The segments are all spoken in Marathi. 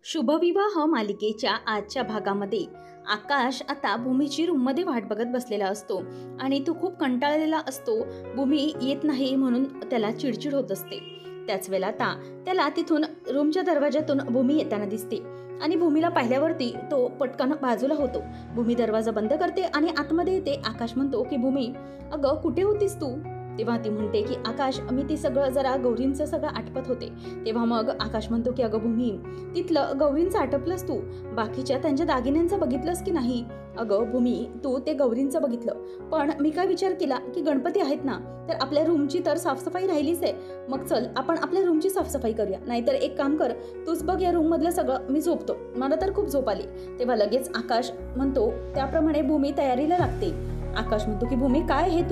शुभविवाह मालिकेच्या आजच्या भागामध्ये आकाश आता भूमीची रूममध्ये वाट बघत बसलेला असतो आणि तो खूप कंटाळलेला असतो. भूमी येत नाही म्हणून त्याला चिडचिड होत असते. त्याच वेळेला आता त्याला तिथून रूमच्या दरवाजातून भूमी येताना दिसते आणि भूमीला पाहिल्यावरती तो पटकन बाजूला होतो. भूमी दरवाजा बंद करते आणि आतमध्ये येते. आकाश म्हणतो की भूमी, अगं कुठे होतीस तू? तेव्हा ती म्हणते की आकाश, मी ते सगळं जरा गौरींचं सगळं आटपत होते. तेव्हा मग आकाश म्हणतो की अगं भूमी, तिथलं गौरींचं आटपलंस तू? बाकीच्या त्यांच्या दागिन्यांचं बघितलंस की नाही? अगं भूमी, तू ते गौरींचं बघितलं, पण मी काय विचार केला की गणपती आहेत ना, तर आपल्या रूमची तर साफसफाई राहिलीच आहे. मग चल आपण आपल्या रूमची साफसफाई करूया. नाहीतर एक काम कर, तूच बघ या रूम मधलं सगळं, मी झोपतो, मला तर खूप झोप आली. तेव्हा लगेच आकाश म्हणतो त्याप्रमाणे भूमी तयारीला लागते. आकाश म्हणतो की भूमी, काय हे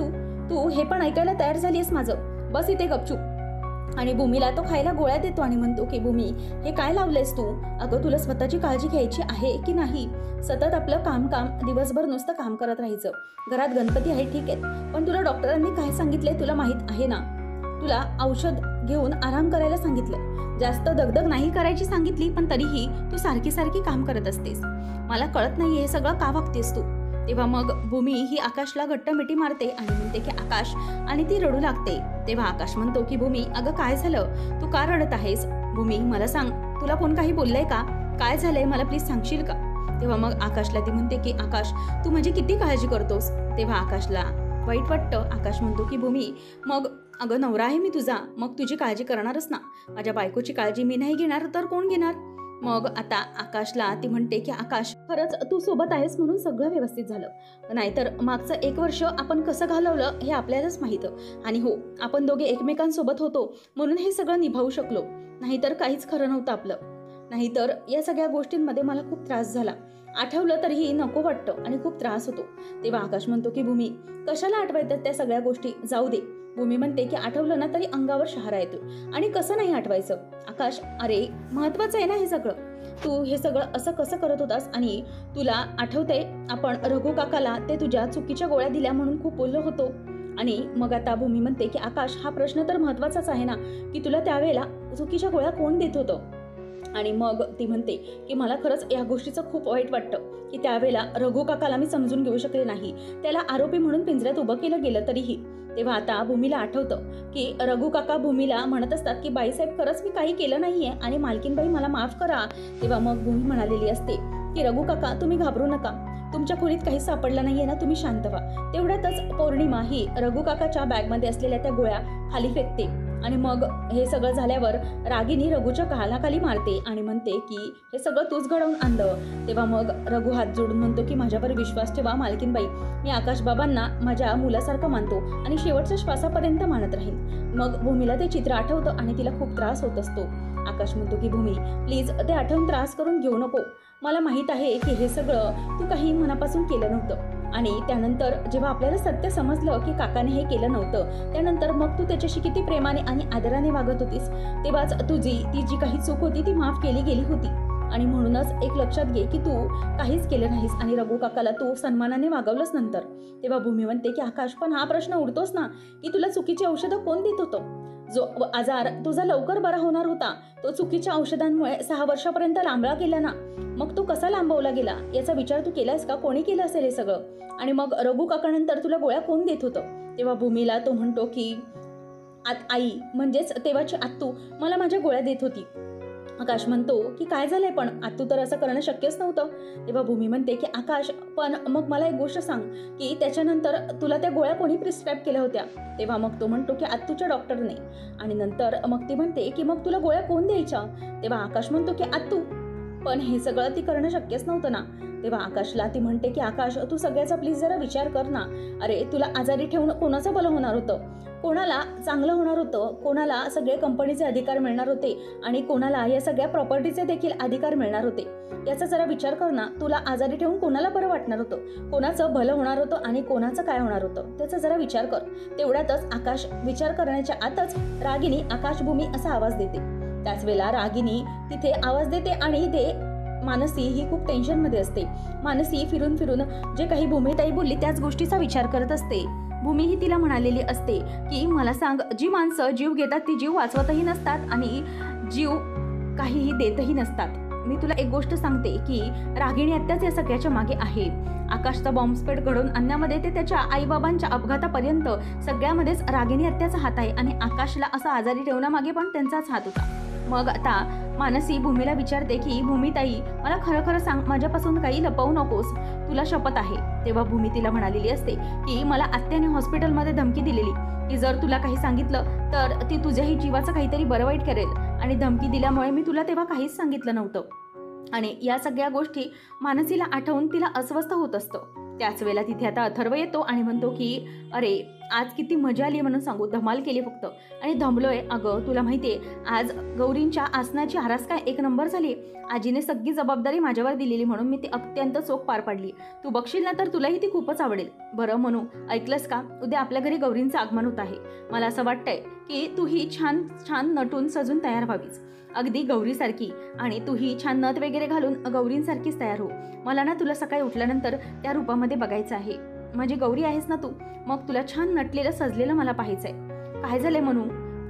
तू हे पण ऐकायला तयार झाली आहेस माझं? बस इथे गपचूप. आणि भूमीला तो खायला गोळ्या देतो आणि म्हणतो की भूमी, हे काय लावलंयस तू? अगं तुला स्वतःची काळजी घ्यायची आहे की नाही? सतत आपलं काम दिवसभर नुसतं काम करत राहायचं. घरात गणपती आहे ठीक आहे, पण तुला डॉक्टरांनी काय सांगितलंय तुला माहित आहे ना? तुला औषध घेऊन आराम करायला सांगितलंय, जास्त दगदग नाही करायची सांगितली, पण तरीही तू सारखी काम करत असतेस. मला कळत नाहीये हे सगळं का वागतेस तू? तेव्हा मग भूमी ही आकाशला घट्ट मिठी मारते आणि म्हणते की आकाश, आणि ती रडू लागते. तेव्हा आकाश म्हणतो की भूमी, अगं काय झालं? तू का रडत आहेस? भूमी, मला सांग, तुला कोण काही बोललंय का? काय झालंय मला प्लीज सांगशील का? तेव्हा मग आकाशला ती म्हणते की आकाश, तू माझी किती काळजी करतोस? तेव्हा आकाशला वाईट वाटतं. आकाश म्हणतो की भूमी, मग अगं नवरा आहे मी तुझा, मग तुझी काळजी करणारच ना. माझ्या बायकोची काळजी मी नाही घेणार तर कोण घेणार? मग आता आकाशला ती म्हणते की आकाश, खरंच तू सोबत आहेस म्हणून सगळं व्यवस्थित झालं, नाहीतर मागचं 1 वर्ष आपण कसं घालवलं हे आपल्यालाच माहित. आणि हो, आपण दोघे एकमेकांसोबत होतो म्हणून हे सगळं निभावू शकलो, नाहीतर काहीच खरं नव्हतं आपलं. नाहीतर या सगळ्या गोष्टींमध्ये मला खूप त्रास झाला. आठवलं तरीही नको वाटतं आणि खूप त्रास होतो. तेव्हा आकाश म्हणतो की भूमी, कशाला आठवायचं त्या सगळ्या गोष्टी, जाऊ दे. भूमी म्हणते की आठवलं ना तरी अंगावर शहारा येतो, आणि कसं नाही आठवायचं? आकाश, अरे महत्वाचं आहे ना हे सगळं. तू हे सगळं असं कसं करत होतास? आणि तुला आठवतंय आपण रघु काकाला ते तुझ्या चुकीच्या गोळ्या दिल्या म्हणून खूप बोललो होतो. आणि मग आता भूमी म्हणते की आकाश, हा प्रश्न तर महत्वाचाच आहे ना, की तुला त्यावेळेला चुकीच्या गोळ्या कोण देत होतं? आणि मग ती म्हणते की मला खरंच या गोष्टीचं खूप वाईट वाटतं की त्यावेळेला रघु काकाला मी समजून घेऊ शकले नाही, त्याला आरोपी म्हणून पिंजऱ्यात उभं केलं गेलं तरीही. तेव्हा आता भूमीला आठवतं की रघु काका भूमीला म्हणत असतात की बाईसाहेब, खरंच मी काही केलं नाहीये आणि मालकीनबाई मला माफ करा. तेव्हा मग भूमी म्हणालेली असते की रघु काका, तुम्ही घाबरू नका, तुमच्या खोलीत काही सापडलं नाहीये ना, तुम्ही शांत व्हा. तेवढ्यातच पौर्णिमा ही रघु काकाच्या बॅगमध्ये असलेल्या त्या गोळ्या खाली फेकते. आणि मग हे सगळं झाल्यावर रागिनी रघुच्या कानाखाली मारते आणि म्हणते की हे सगळं तूच घडवून आणलं. तेव्हा मग रघु हात जोडून म्हणतो की माझ्यावर विश्वास ठेवा मालकीनबाई, मी आकाश बाबांना माझ्या मुलासारखं मानतो आणि शेवटच्या श्वासापर्यंत मानत राहील. मग भूमीला ते चित्र आठवतं आणि तिला खूप त्रास होत असतो. आकाश म्हणतो की भूमी, प्लीज ते आठवून त्रास करून घेऊ नको. मला माहित आहे की हे सगळं तू काही मनापासून केलं नव्हतं, आणि त्यानंतर जेव्हा आपल्याला सत्य समजलं की काकाने हे केलं नव्हतं, त्यानंतर मग तू त्याच्याशी किती प्रेमाने आणि आदराने वागत होतीस, तेव्हाच ती जी काही चूक होती ती माफ केली गेली होती. आणि म्हणूनच एक लक्षात घे की तू काहीच केलं नाहीस आणि रघु काकाला तू सन्मानाने वागवलंस नंतर. तेव्हा भूमी म्हणते की आकाश, पण हा प्रश्न उडतोच ना की तुला चुकीची औषधं कोण देत होतं? जो आजार तुझा लवकर बरा होणार होता तो चुकीच्या औषधांमुळे 6 वर्षापर्यंत लांबला गेला ना. मग तो कसा लांबवला गेला याचा विचार तू केलास का? कोणी केलं असेल हे सगळं? आणि मग रघु काकानंतर तुला गोळ्या कोण देत होतं? तेव्हा भूमीला तो म्हणतो की आई, म्हणजेच तेव्हाची आत्तू मला माझ्या गोळ्या देत होती. आकाश म्हणतो की काय झालंय, पण आत्तू तर असं करणं शक्यच नव्हतं. तेव्हा भूमी म्हणते की आकाश, पण मग मला एक गोष्ट सांग की त्याच्यानंतर तुला त्या गोळ्या कोणी प्रिस्क्राईब केल्या होत्या? तेव्हा मग तो म्हणतो की आत्तूच्या डॉक्टरने. आणि नंतर मग ती म्हणते की मग तुला गोळ्या कोण द्यायच्या? तेव्हा आकाश म्हणतो की आत्तू, पण हे सगळं ती करणं शक्यच नव्हतं ना. तेव्हा आकाशला ती म्हणते की आकाश, तू सगळ्याचा प्लीज जरा विचार कर ना. अरे तुला आजारी ठेवून कोणाचं भलं होणार होतं? कोणाला चांगलं होणार होतं? कोणाला सगळे कंपनीचे अधिकार मिळणार होते आणि कोणाला या सगळ्या प्रॉपर्टीचे देखील अधिकार मिळणार होते? याचा जरा विचार कर ना. तुला आजारी ठेवून कोणाला बरं वाटणार होतं? कोणाचं भलं होणार होतं आणि कोणाचं काय होणार होतं त्याचा जरा विचार कर. तेवढ्यातच आकाश विचार करण्याच्या आतच रागिनी आकाश भूमी असा आवाज देते. त्याच वेळेला रागिनी तिथे आवाज देते आणि ते मानसी ही खूप टेन्शनमध्ये असते. मानसी फिरून जे काही भूमीताई बोलली त्याच गोष्टीचा विचार करत असते. भूमी ही तिला म्हणालेली असते की मला सांग, जी माणसं जीव घेतात ती जीव वाचवतही नसतात आणि जीव काहीही देतही नसतात. मी तुला एक गोष्ट सांगते की रागिणी आत्याच या सगळ्याच्या मागे आहे. आकाशचा बॉम्बस्फोट घडवून आणण्यामध्ये ते त्याच्या आईबाबांच्या अपघातापर्यंत सगळ्यामध्येच रागिणी आत्याचा हात आहे आणि आकाशला असं आजारी ठेवण्यामागे पण त्यांचाच हात होता. मग आता मानसी भूमीला विचारते की भूमीताई, मला खरं खरं सांग, माझ्यापासून काही लपवू नकोस, तुला शपथ आहे. तेव्हा भूमी तिला म्हणालेली असते की मला आत्याने हॉस्पिटलमध्ये धमकी दिलेली की जर तुला काही सांगितलं तर ती तुझ्याही जीवाचं काहीतरी बरं वाईट करेल, आणि धमकी दिल्यामुळे मी तुला तेव्हा काहीच सांगितलं नव्हतं. आणि या सगळ्या गोष्टी मानसीला आठवून तिला अस्वस्थ होत असतं. त्याच वेळेला तिथे आता अथर्व येतो आणि म्हणतो की अरे आज किती मजा आली म्हणून सांगू, धमाल केली फक्त आणि दमलोय. अगं तुला माहितीये आज गौरींच्या आसनाची आरास काय एक नंबर झाली. आजीने सगळी जबाबदारी माझ्यावर दिलेली म्हणून मी ती अत्यंत चोख पार पाडली. तू बघशील ना तर तुलाही ती खूपच आवडेल. बरं म्हणू, ऐकलंस का, उद्या आपल्या घरी गौरींचं आगमन होत आहे. मला असं वाटतंय की तूही छान छान नटून सजून तयार व्हावीस, अगदी गौरीसारखी, आणि तूही छान नथ वगैरे घालून गौरींसारखीच तयार हो. मला ना तुला सकाळी उठल्यानंतर त्या रूपामध्ये बघायचं आहे. माझी गौरी आहेस ना तू, मग तुला छान नटलेलं सजलेलं मला पाहायचंय. काय झालंय म्हणू,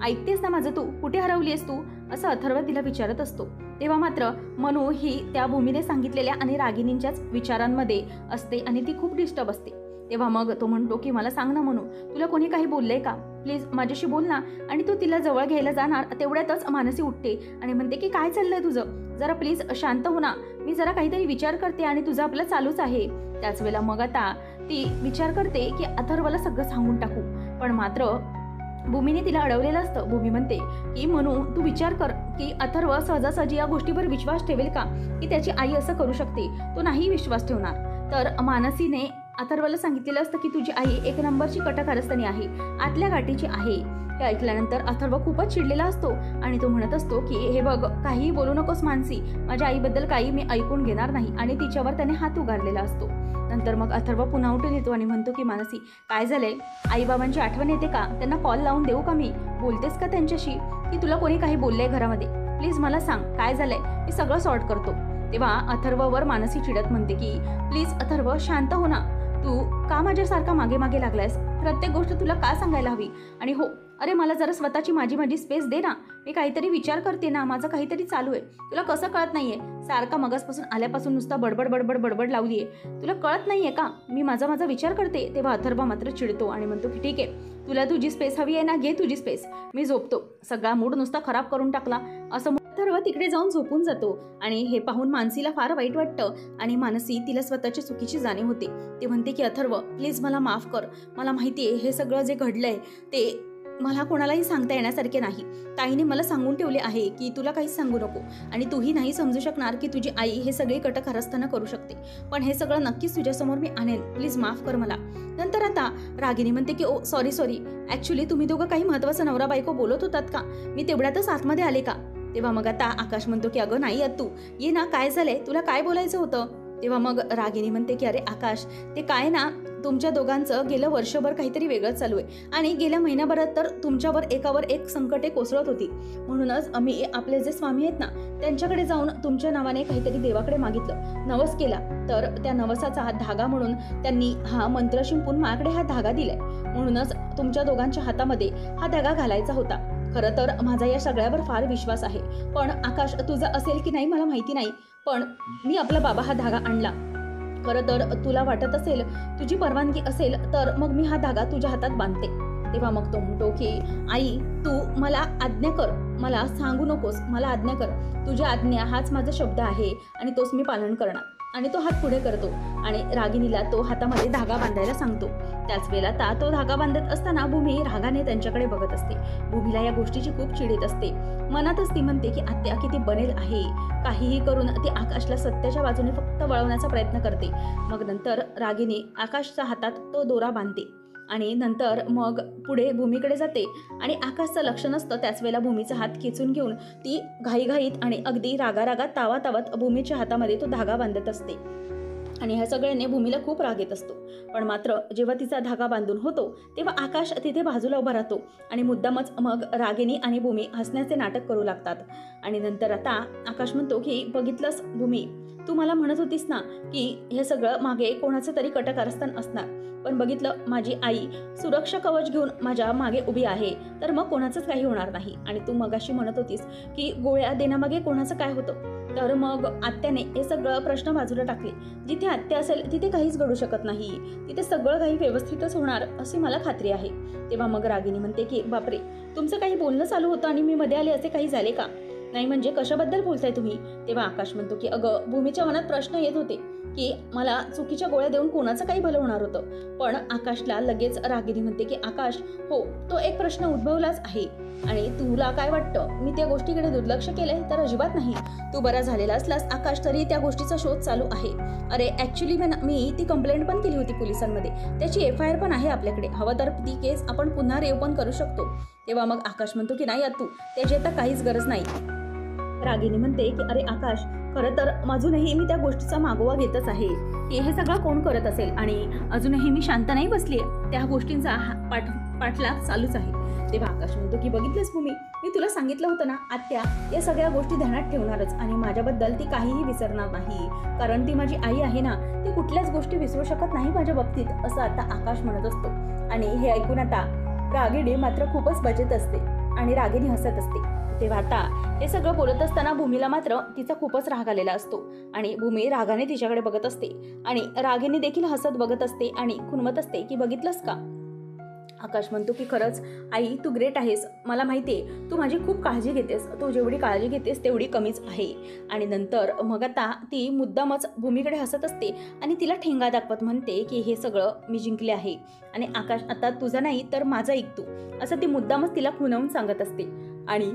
ऐकतेस ना माझं, तू कुठे हरवली आहेस तू, असं अथर्व तिला विचारत असतो. तेव्हा मात्र मनू ही त्या भूमीने सांगितलेल्या आणि रागिनींच्याच विचारांमध्ये असते आणि ती खूप डिस्टर्ब असते. तेव्हा मग तो म्हणतो की मला सांग ना मनू, तुला कोणी काही बोललंय का, प्लीज माझ्याशी बोल ना. आणि तो तिला जवळ घ्यायला जाणार तेवढ्यातच मानसी उठते आणि म्हणते की काय चाललंय तुझं, जरा प्लीज शांत हो ना, मी जरा काहीतरी विचार करते आणि तुझं आपलं चालूच आहे. त्याच वेळेला मग आता ती विचार करते की अथर्वला सगळं सांगून टाकू, पण मात्र भूमीने तिला अडवलेलं असतं. भूमी म्हणते की म्हणू तू विचार कर की अथर्व सहजासहजी या गोष्टीवर विश्वास ठेवेल का की त्याची आई असं करू शकते. तो नाही विश्वास ठेवणार. तर मानसीने अथर्वला सांगितलेलं असतं की तुझी आई एक नंबरची कटकारस्थानी आहे, आतल्या गाठीची आहे. हे ऐकल्यानंतर अथर्व खूपच चिडलेला असतो आणि तो म्हणत असतो की हे बघ, काहीही बोलू नकोस मानसी, माझ्या आईबद्दल काही मी ऐकून घेणार नाही. आणि तिच्यावर त्याने हात उगारलेला असतो. नंतर मग अथर्व पुन्हा उठून येतो आणि म्हणतो की मानसी काय झालंय, आईबाबांची आठवण येते का, त्यांना कॉल लावून देऊ का मी, बोलतेस का त्यांच्याशी, की तुला कोणी काही बोललंय घरामध्ये, प्लीज मला सांग काय झालंय, मी सगळं सॉर्ट करतो. तेव्हा अथर्ववर मानसी चिडत म्हणते की प्लीज अथर्व शांत हो ना, तू का माझ्यासारखा मागे मागे लागलायस, प्रत्येक गोष्ट तुला का सांगायला हवी. आणि हो, अरे मला जरा स्वतःची माझी स्पेस दे ना, मी काहीतरी विचार करते ना, माझं काहीतरी चालू आहे, तुला कसं कळत नाहीये, सारखा मगासपासून आल्यापासून नुसता बडबड लावलीये, तुला कळत नाहीये का, मी माझा विचार करते. तेव्हा अथर्व मात्र चिडतो आणि म्हणतो की ठीक आहे, तुला तुझी स्पेस हवी आहे ना, घे तुझी स्पेस, मी झोपतो. सगळा मूड नुसता खराब करून टाकला असं अथर्व तिकडे जाऊन झोपून जातो. आणि हे पाहून मानसीला फार वाईट वाटतं आणि मानसी तिला स्वतःची चुकीची जाणीव होते. ते म्हणते की अथर्व प्लीज मला माफ कर, मला माहितीये हे सगळं जे घडलंय ते मला कोणालाही सांगता येण्यासारखे नाही. ताईने मला सांगून ठेवले आहे की तुला काहीच सांगू नको, आणि तूही नाही समजू शकणार की तुझी आई हे सगळे कटकारस्थानं करू शकते, पण हे सगळं नक्कीच तुझ्यासमोर मी आणेन, प्लीज माफ कर मला. नंतर आता रागिनी म्हणते की ओ सॉरी, ॲक्च्युली तुम्ही दोघं काही महत्त्वाचं नवरा बायको बोलत होतात का, मी तेवढ्यातच आतमध्ये आले का. तेव्हा मग आता आकाश म्हणतो की अगं नाही तू ये ना, काय झालंय, तुला काय बोलायचं होतं. तेव्हा मग रागिनी म्हणते की अरे आकाश, ते काय ना, तुमच्या दोघांचं गेलं वर्षभर काहीतरी वेगळंच चालू आहे आणि गेल्या महिन्याभरात तर तुमच्यावर एकावर एक संकटे कोसळत होती. म्हणूनच आम्ही आपले जे स्वामी आहेत ना त्यांच्याकडे जाऊन तुमच्या नावाने काहीतरी देवाकडे मागितलं, नवस केला. तर त्या नवसाचा हा धागा म्हणून त्यांनी हा मंत्र शिंपून माझ्याकडे हा धागा दिलाय. म्हणूनच तुमच्या दोघांच्या हातामध्ये हा धागा घालायचा होता. खरं तर माझा या सगळ्यावर फार विश्वास आहे, पण आकाश तुझा असेल की नाही मला माहिती नाही, पण मी आपला बाबा हा धागा आणला. खरं तर तुला वाटत असेल, तुझी परवानगी असेल तर मग मी हा धागा तुझ्या हातात बांधते. तेव्हा मग तो म्हणतो की आई तू मला आज्ञा कर, मला सांगू नकोस, मला आज्ञा कर, तुझी आज्ञा हाच माझा शब्द आहे आणि तोच मी पालन करणार. आणि तो हात पुढे करतो आणि रागिनीला तो हातामध्ये धागा बांधायला सांगतो. त्याच वेळेला तो धागा बांधत असताना भूमी रागाने त्यांच्याकडे बघत असते. भूमीला या गोष्टीची खूप चिड येत असते. मनातच ती म्हणते की आत्या किती बनेल आहे, काहीही करून ती आकाशला सत्याच्या बाजूने फक्त वळवण्याचा प्रयत्न करते. मग नंतर रागिनी आकाशच्या हातात तो दोरा बांधते आणि नंतर मग पुढे भूमीकडे जाते आणि आकाशचं लक्ष नसतं. त्याच वेळेला भूमीचा हात खेचून घेऊन ती घाईघाईत आणि अगदी रागारागात तावातावत भूमीच्या हातामध्ये तो धागा बांधत असते. आणि ह्या सगळ्यांनी भूमीला खूप राग येत असतो. पण मात्र जेव्हा तिचा धागा बांधून होतो तेव्हा आकाश तिथे बाजूला उभा राहतो आणि मुद्दामच मग रागिनी आणि भूमी हसण्याचे नाटक करू लागतात. आणि नंतर आता आकाश म्हणतो की बघितलंस भूमी, तू मला म्हणत होतीस ना की हे सगळं मागे कोणाचं तरी कटकारस्थान असणार, पण बघितलं माझी आई सुरक्षा कवच घेऊन माझ्या मागे उभी आहे, तर मग कोणाचंच काही होणार नाही. आणि तू मगाशी म्हणत होतीस की गोळ्या देण्यामागे कोणाचं काय होतं, तर मग आत्याने हे सगळं प्रश्न बाजूला टाकले. जिथे आत्या असेल तिथे काहीच घडू शकत नाही, तिथे सगळं काही व्यवस्थितच होणार अशी मला खात्री आहे. तेव्हा मग रागिनी म्हणते की बापरे, तुमचं काही बोलणं चालू होतं आणि मी मध्ये आले, असे काही झाले का? नाही म्हणजे कशाबद्दल बोलताय तुम्ही? तेव्हा आकाश म्हणतो की अगं, भूमीच्या मनात प्रश्न येत होते की मला चुकीच्या गोळ्या देऊन कोणाचं काही भलं होणार होतं. पण आकाशला लगेच रागिनी म्हणते की आकाश, हो, तो एक प्रश्न उद्भवलाच आहे आणि तुला काय वाटतं मी त्या गोष्टीकडे दुर्लक्ष केलंय? तर अजिबात नाही. तू बरा झालेला असलास आकाश तरी त्या गोष्टीचा शोध चालू आहे. अरे ॲक्च्युली मी ती कंप्लेंट पण केली होती पोलिसांमध्ये, त्याची FIR पण आहे आपल्याकडे. हवं तर ती केस आपण पुन्हा रिओपन करू शकतो. तेव्हा मग आकाश म्हणतो की नाही अत्तू, त्याची आता काहीच गरज नाही. रागिनी म्हणते की अरे आकाश, खरं तर अजूनही मी त्या गोष्टीचा मागोवा घेतच आहे की हे सगळं कोण करत असेल आणि अजूनही मी शांत नाही बसली आहे. त्या गोष्टींचा पाठलाग चालूच आहे. तेव्हा आकाश म्हणतो की बघितलंस भूमी, मी तुला सांगितलं होतं ना, आत्या या सगळ्या गोष्टी ध्यानात ठेवणारच आणि माझ्याबद्दल ती काहीही विसरणार नाही, कारण ती माझी आई आहे ना, ती कुठल्याच गोष्टी विसरू शकत नाही माझ्या बाबतीत, असं आता आकाश म्हणत असतो. आणि हे ऐकून आता रागिणी मात्र खूपच बचत असते आणि रागिणी हसत असते. तेव्हा आता हे सगळं बोलत असताना भूमीला मात्र तिचा खूपच राग आलेला असतो आणि भूमी रागाने तिच्याकडे बघत असते आणि रागिणी देखील हसत बघत असते आणि खुणवत असते की बघितलंस का? आकाश म्हणतो की खरंच आई, तू ग्रेट आहेस. मला माहिती आहे तू माझी खूप काळजी घेतेस, तू जेवढी काळजी घेतेस तेवढी कमीच आहे. आणि नंतर मग आता ती मुद्दामच भूमीकडे हसत असते आणि तिला ठेंगा दाखवत म्हणते की हे सगळं मी जिंकले आहे आणि आकाश आता तुझा नाही तर माझा ऐक तू, असं ती मुद्दामच तिला खुणवून सांगत असते. आणि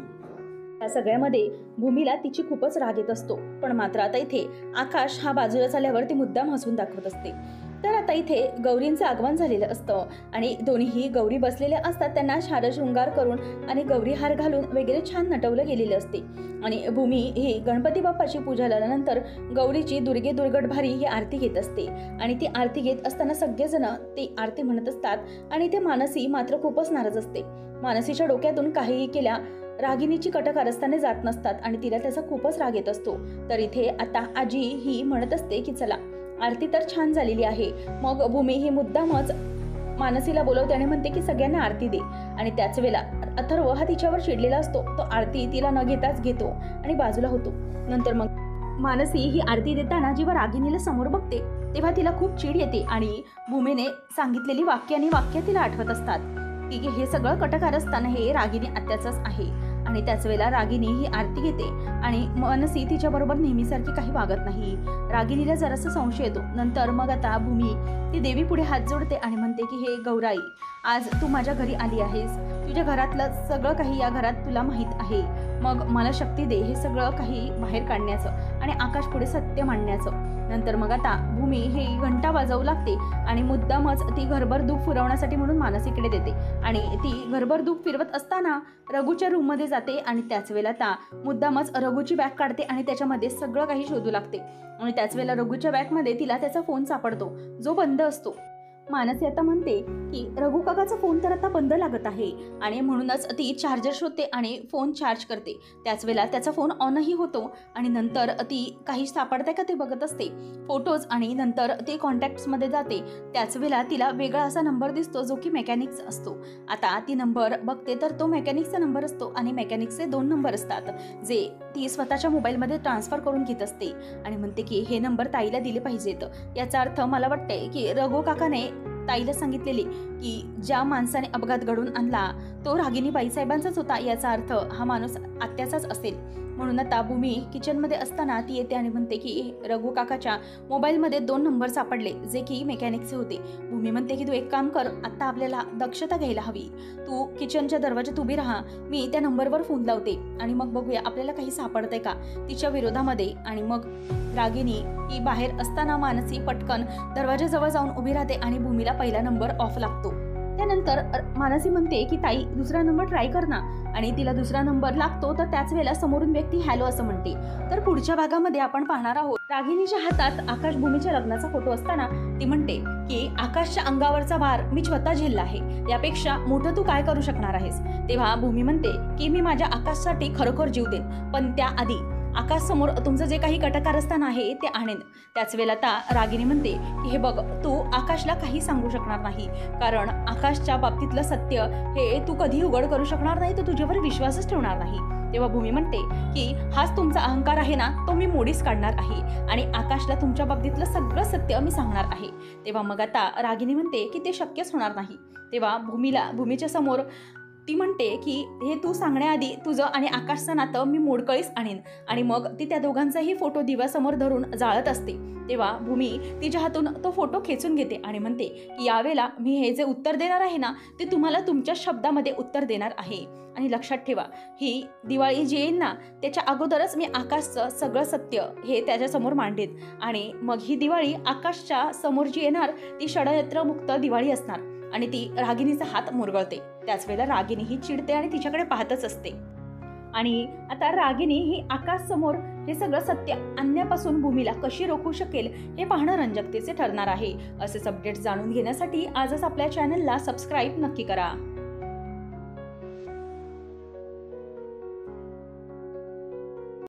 या सगळ्यामध्ये भूमीला तिची खूपच राग येत असतो. पण मात्र आता इथे आकाश हा बाजूला झाल्यावर ती मुद्दाम हसून दाखवत असते. तर आता इथे गौरींचं आगमन झालेलं असतं आणि दोन्हीही गौरी बसलेल्या असतात. त्यांना शृंगार करून आणि गौरी हार घालून वगैरे छान नटवलं गेलेलं असते. आणि भूमी ही गणपती बाप्पाची पूजा झाल्यानंतर गौरीची दुर्गे दुर्गट भारी ही आरती घेत असते आणि ती आरती घेत असताना सगळेजण ती आरती म्हणत असतात आणि ते मानसी मात्र खूपच नाराज असते. मानसीच्या डोक्यातून काहीही केल्या रागिनीची कटक कारस्थाने जात नसतात आणि तिला त्याचा खूपच राग येत असतो. तर इथे आता आजी ही म्हणत असते की चला, आरती तर छान झालेली आहे. मग भूमी ही मुद्दामच मानसीला बोलवते आणि म्हणते की सगळ्यांना आरती दे. आणि त्याच वेळेला अथर्व हा तिच्यावर चिडलेला असतो. तो आरती तिला न घेताच घेतो आणि बाजूला होतो. नंतर मग मानसी ही आरती देताना जेव्हा रागिनीला समोर बघते तेव्हा तिला खूप चिड येते आणि भूमीने सांगितलेली वाक्य तिला आठवत असतात की हे सगळं कटकार असताना हे रागिनी आत्याचंच आहे. आणि त्याच वेळेला रागिनी ही आरती घेते आणि मानसी तिच्याबरोबर नेहमीसारखी काही वागत नाही. रागिनीला जरासा संशय येतो. नंतर मग आता भूमी ती देवी पुढे हात जोडते आणि म्हणते की हे गौराई, आज तू माझ्या घरी आली आहेस, तुझ्या घरातलं सगळं काही या घरात तुला माहीत आहे. मग मला शक्ती दे हे सगळं काही बाहेर काढण्याचं आणि आकाश पुढे सत्य मांडण्याचं. नंतर मग आता भूमी ही घंटा वाजवू लागते आणि मुद्दामच ती घरभर दूध फिरवण्यासाठी म्हणून मानसीकडे देते आणि ती घरभर दूध फिरवत असताना रघुच्या रूममध्ये जाते आणि त्याच वेळेला आता मुद्दामच रघुची बॅग काढते आणि त्याच्यामध्ये सगळं काही शोधू लागते. आणि त्याच वेळेला रघुच्या बॅगमध्ये तिला त्याचा फोन सापडतो जो बंद असतो. मानसी आता म्हणते की रघु काकाचा फोन तर आता बंद लागत आहे आणि म्हणूनच ती चार्जर शोधते आणि फोन चार्ज करते. त्याच वेळेला त्याचा फोन ऑनही होतो आणि नंतर ती काही सापडते का ते बघत असते, फोटोज, आणि नंतर ती कॉन्टॅक्ट्समध्ये जाते. त्याच वेळेला तिला वेगळा असा नंबर दिसतो जो की मेकॅनिक्स असतो. आता ती नंबर बघते तर तो मेकॅनिक्सचा नंबर असतो आणि मेकॅनिक्सचे 2 नंबर असतात जे ती स्वतःच्या मोबाईलमध्ये ट्रान्सफर करून घेत असते आणि म्हणते की हे नंबर ताईला दिले पाहिजेत. याचा अर्थ मला वाटते की रघु काकाने ताईला सांगितलेले की ज्या माणसाने अपघात घडून आणला तो रागिनी बाईसाहेबांचाच होता, याचा अर्थ हा माणूस आत्याचाच असेल. म्हणून आता भूमी किचनमध्ये असताना ती येते आणि म्हणते की रघु काकाच्या मोबाईलमध्ये 2 नंबर सापडले जे की मेकॅनिकचे होते. भूमी म्हणते की तू एक काम कर, आता आपल्याला दक्षता घ्यायला हवी, तू किचनच्या दरवाजात उभी राहा, मी त्या नंबरवर फोन लावते आणि मग बघूया आपल्याला काही सापडतंय का तिच्या विरोधामध्ये. आणि मग रागिनी ही बाहेर असताना मानसी पटकन दरवाजाजवळ जाऊन उभी राहते आणि भूमीला पहिला नंबर ऑफ लागतो. त्यानंतर मानसी म्हणते की ताई दुसरा नंबर ट्राय कर ना, आणि तिला दुसरा नंबर लागतो तर त्याच वेळेला समोरून व्यक्ती हॅलो असं म्हणते. तर पुढच्या भागामध्ये आपण पाहणार आहोत रागिनीच्या हातात आकाश भूमीच्या लग्नाचा फोटो असताना ती म्हणते की आकाशच्या अंगावरचा भार मी स्वतः झेलला आहे, यापेक्षा मोठं तू काय करू शकणार आहेस. तेव्हा भूमी म्हणते की मी माझ्या आकाशसाठी खरोखर जीव देईन, पण त्याआधी आकाश समोर तुमचं जे काही कटकारस्थान आहे ते आणेन. त्याच वेळेला आता रागिनी म्हणते की हे बघ, तू आकाशला काही सांगू शकणार नाही, कारण आकाशच्या बाबतीतलं सत्य हे तू कधी उघड करू शकणार नाही, तो तुझ्यावर विश्वासच ठेवणार नाही. तेव्हा भूमी म्हणते की हाच तुमचा अहंकार आहे ना, तो मी मोडीच काढणार आहे आणि आकाशला तुमच्या बाबतीतलं सगळं सत्य मी सांगणार आहे. तेव्हा मग आता रागिनी म्हणते की ते शक्यच होणार नाही. तेव्हा भूमीच्या समोर ती म्हणते की हे तू सांगण्याआधी तुझं आणि आकाशचं नातं मी मोडकळीस आणीन. आणि मग ती त्या दोघांचाही फोटो दिव्यासमोर धरून जाळत असते. तेव्हा भूमी तिच्या हातून तो फोटो खेचून घेते आणि म्हणते की यावेळेला मी हे जे उत्तर देणार आहे ना, ते तुम्हाला तुमच्या शब्दामध्ये उत्तर देणार आहे. आणि लक्षात ठेवा, ही दिवाळी जी येईल ना, त्याच्या अगोदरच मी आकाशचं सगळं सत्य हे त्याच्यासमोर मांडेन. आणि मग ही दिवाळी आकाशच्या समोर जी येणार ती षडयंत्रमुक्त दिवाळी असणार. आणि ती रागिनीचा हात मुरगळते. त्याच वेळेला रागिनी ही चिडते आणि तिच्याकडे पाहतच असते. आणि आता रागिनी ही आकाश समोर हे सगळं सत्य आणण्यापासून भूमीला कशी रोखू शकेल हे पाहणं रंजकतेचे ठरणार आहे. असेच अपडेट्स जाणून घेण्यासाठी आजच आपल्या चॅनलला सबस्क्राईब नक्की करा.